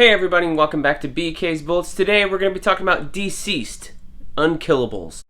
Hey everybody, and welcome back to BK's Bullets. Today we're going to be talking about DCeased, Unkillables.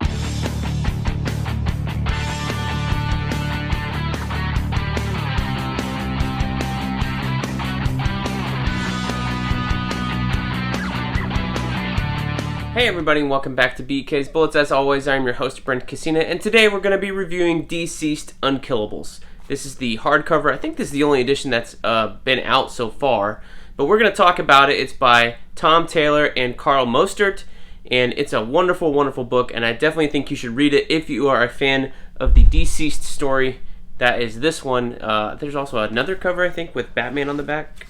Hey everybody, and welcome back to BK's Bullets. As always, I'm your host, Brent, and today we're going to be reviewing DCeased, Unkillables. This is the hardcover. I think this is the only edition that's been out so far. But we're going to talk about it. It's by Tom Taylor and Karl Mostert, and it's a wonderful, wonderful book, and I definitely think you should read it if you are a fan of the DCeased story. That is this one. There's also another cover, I think, with Batman on the back,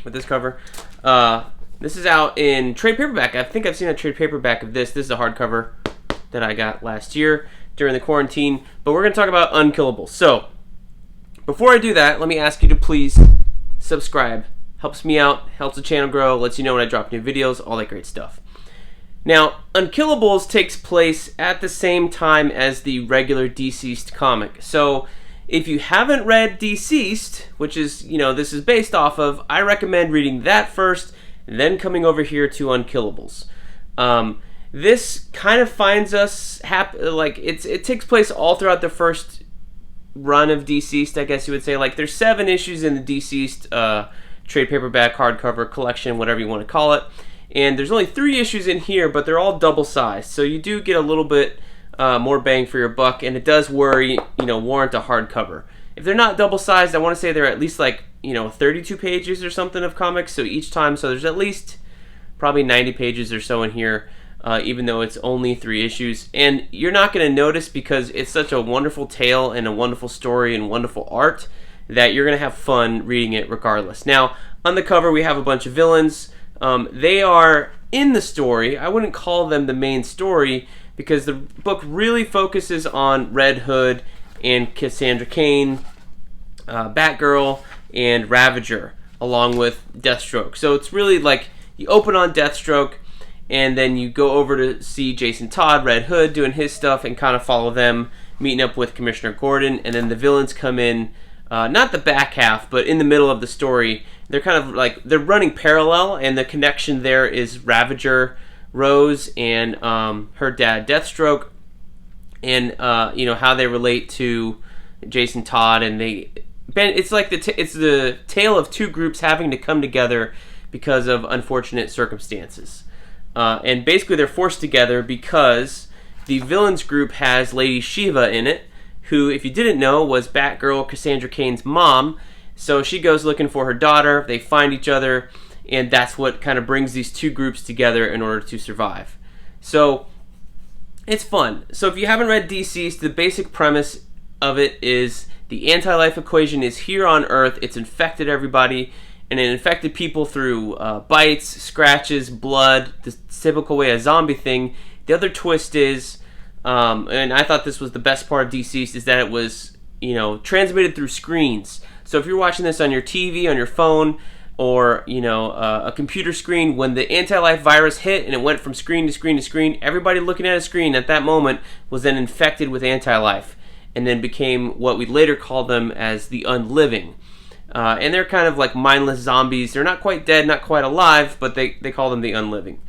with this cover. This is out in trade paperback. I think I've seen a trade paperback of this. This is a hardcover that I got last year during the quarantine, but we're going to talk about Unkillables. So, before I do that, let me ask you to please subscribe. Helps me out, helps the channel grow, lets you know when I drop new videos, all that great stuff. Now, Unkillables takes place at the same time as the regular DCeased comic. So, if you haven't read DCeased, which is, this is based off of, I recommend reading that first, and then coming over here to Unkillables. This kind of finds us, it takes place all throughout the first run of DCeased, I guess you would say. Like, there's 7 issues in the DCeased trade paperback, hardcover, collection, whatever you want to call it. And there's only 3 issues in here, but they're all double-sized. So you do get a little bit more bang for your buck, and it does warrant a hardcover. If they're not double-sized, I want to say they're at least 32 pages or something of comics. So each time, so there's at least probably 90 pages or so in here, even though it's only 3 issues. And you're not going to notice because it's such a wonderful tale and a wonderful story and wonderful art that you're going to have fun reading it regardless. Now, on the cover, we have a bunch of villains. They are in the story. I wouldn't call them the main story because the book really focuses on Red Hood and Cassandra Cain, Batgirl, and Ravager, along with Deathstroke. So it's really like you open on Deathstroke, and then you go over to see Jason Todd, Red Hood, doing his stuff and kind of follow them, meeting up with Commissioner Gordon, and then the villains come in. Not the back half, but in the middle of the story. They're kind of they're running parallel, and the connection there is Ravager, Rose, and her dad, Deathstroke, and how they relate to Jason Todd, and it's like it's the tale of 2 groups having to come together because of unfortunate circumstances, and basically they're forced together because the villains group has Lady Shiva in it, who, if you didn't know, was Batgirl, Cassandra Cain's mom. So she goes looking for her daughter, they find each other, and that's what kind of brings these 2 groups together in order to survive. So, it's fun. So if you haven't read DCeased, the basic premise of it is the anti-life equation is here on Earth, it's infected everybody, and it infected people through bites, scratches, blood, the typical way a zombie thing. The other twist is, and I thought this was the best part of DCeased, is that it was, transmitted through screens. So if you're watching this on your TV, on your phone, or, a computer screen, when the anti-life virus hit and it went from screen to screen to screen, everybody looking at a screen at that moment was then infected with anti-life and then became what we later call them as the unliving. And they're kind of like mindless zombies. They're not quite dead, not quite alive, but they call them the unliving.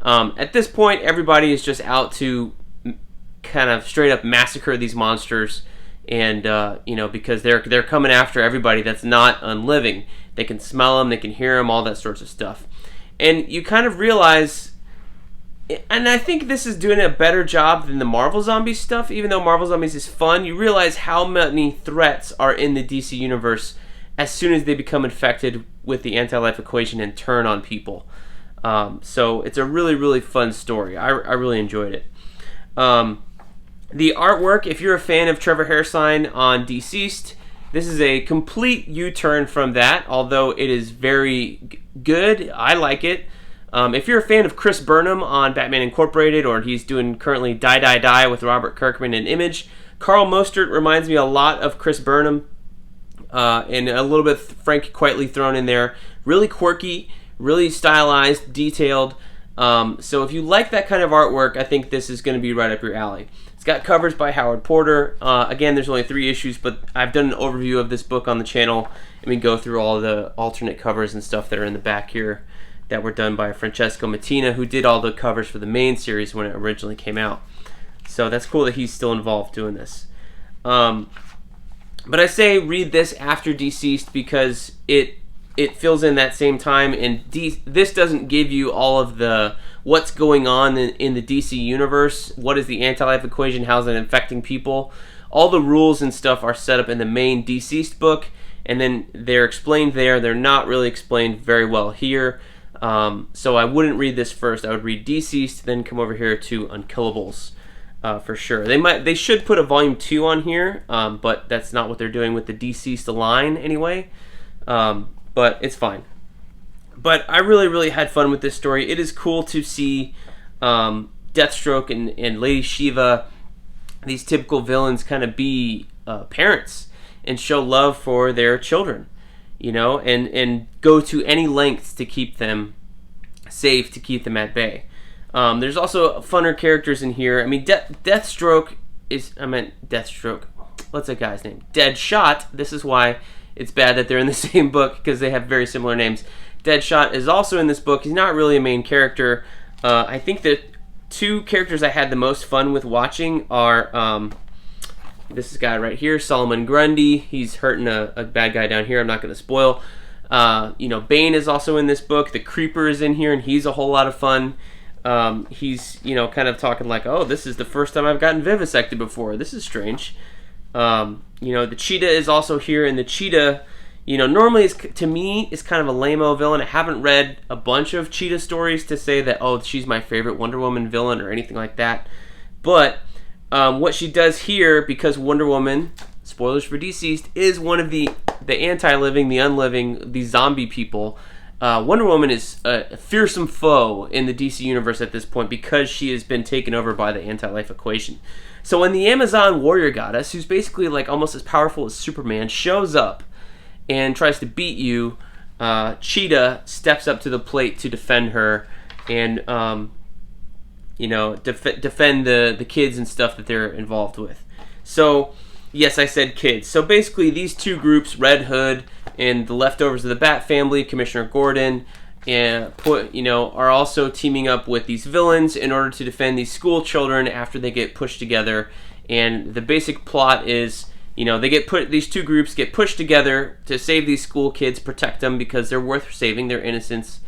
At this point, everybody is just out to kind of straight up massacre these monsters, and because they're coming after everybody that's not unliving. They can smell them, they can hear them, all that sorts of stuff. And you kind of realize, and I think this is doing a better job than the Marvel Zombies stuff, even though Marvel Zombies is fun. You realize how many threats are in the DC universe as soon as they become infected with the anti-life equation and turn on people. So it's a really, really fun story. I really enjoyed it. The artwork, if you're a fan of Trevor Hairsine on DCeased, this is a complete U-turn from that, although it is very good. I like it. If you're a fan of Chris Burnham on Batman Incorporated, or he's doing currently Die, Die, Die with Robert Kirkman and Image, Karl Mostert reminds me a lot of Chris Burnham, and a little bit Frank Quitely thrown in there. Really quirky, really stylized, detailed. So if you like that kind of artwork, I think this is going to be right up your alley. It's got covers by Howard Porter. Again, there's only 3 issues, but I've done an overview of this book on the channel, and we go through all the alternate covers and stuff that are in the back here that were done by Francesco Mattina, who did all the covers for the main series when it originally came out. So that's cool that he's still involved doing this. But I say read this after DCeased because it fills in that same time, and this doesn't give you all of the what's going on in the DC universe. What is the anti-life equation? How's it affecting people? All the rules and stuff are set up in the main DCeased book, and then they're explained there. They're not really explained very well here. So I wouldn't read this first. I would read DCeased, then come over here to Unkillables. For sure. They should put a volume 2 on here, but that's not what they're doing with the DCeased line anyway. But it's fine. But I really, really had fun with this story. It is cool to see Deathstroke and Lady Shiva, these typical villains, kind of be parents and show love for their children, you know, and go to any lengths to keep them safe, to keep them at bay. There's also funner characters in here. I mean, Deathstroke. What's that guy's name? Deadshot. This is why it's bad that they're in the same book, because they have very similar names. Deadshot is also in this book. He's not really a main character. I think the 2 characters I had the most fun with watching are this guy right here, Solomon Grundy. He's hurting a bad guy down here. I'm not going to spoil. You know, Bane is also in this book. The Creeper is in here, and he's a whole lot of fun. He's, you know, kind of talking like, oh, this is the first time I've gotten vivisected before. This is strange. You know, the Cheetah is also here, and the Cheetah, you know, normally to me is kind of a lame-o villain. I haven't read a bunch of Cheetah stories to say that, oh, she's my favorite Wonder Woman villain or anything like that. But what she does here, because Wonder Woman, spoilers for DCeased, is one of the anti-living, the unliving, the zombie people. Wonder Woman is a fearsome foe in the DC universe at this point because she has been taken over by the anti-life equation. So when the Amazon warrior goddess, who's basically like almost as powerful as Superman, shows up and tries to beat you, Cheetah steps up to the plate to defend her and, you know, defend the kids and stuff that they're involved with. So, yes, I said kids. So basically these 2 groups, Red Hood and the leftovers of the Bat family, Commissioner Gordon, and are also teaming up with these villains in order to defend these school children after they get pushed together. And the basic plot is, you know, these 2 groups get pushed together to save these school kids, protect them because they're worth saving, their innocence.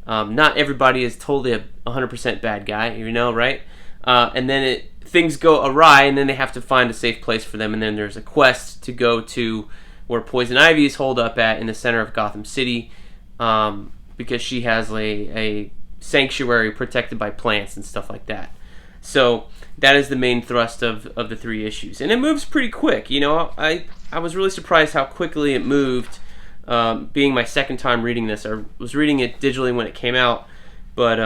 Not everybody is totally a 100% bad guy, you know, right? And then things go awry, and then they have to find a safe place for them. And then there's a quest to go to where Poison Ivy is holed up in the center of Gotham City, because she has a sanctuary protected by plants and stuff like that. So that is the main thrust of the 3 issues. And it moves pretty quick. You know, I was really surprised how quickly it moved, being my second time reading this. I was reading it digitally when it came out, but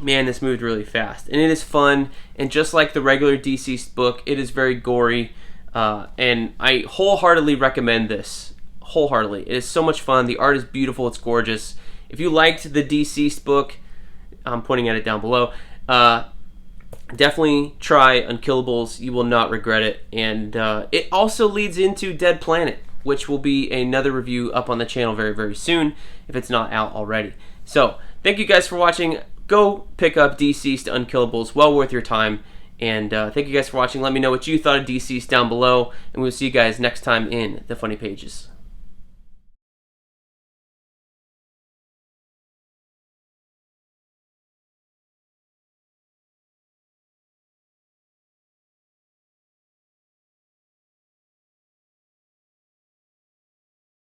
man, this moved really fast. And it is fun, and just like the regular DCeased book, it is very gory, and I wholeheartedly recommend this. Wholeheartedly. It is so much fun. The art is beautiful. It's gorgeous. If you liked the DCeased book, I'm pointing at it down below, definitely try Unkillables. You will not regret it. And it also leads into Dead Planet, which will be another review up on the channel very, very soon, if it's not out already. So, thank you guys for watching. Go pick up DCeased Unkillables. Well worth your time. And thank you guys for watching. Let me know what you thought of DCeased down below. And we'll see you guys next time in the Funny Pages.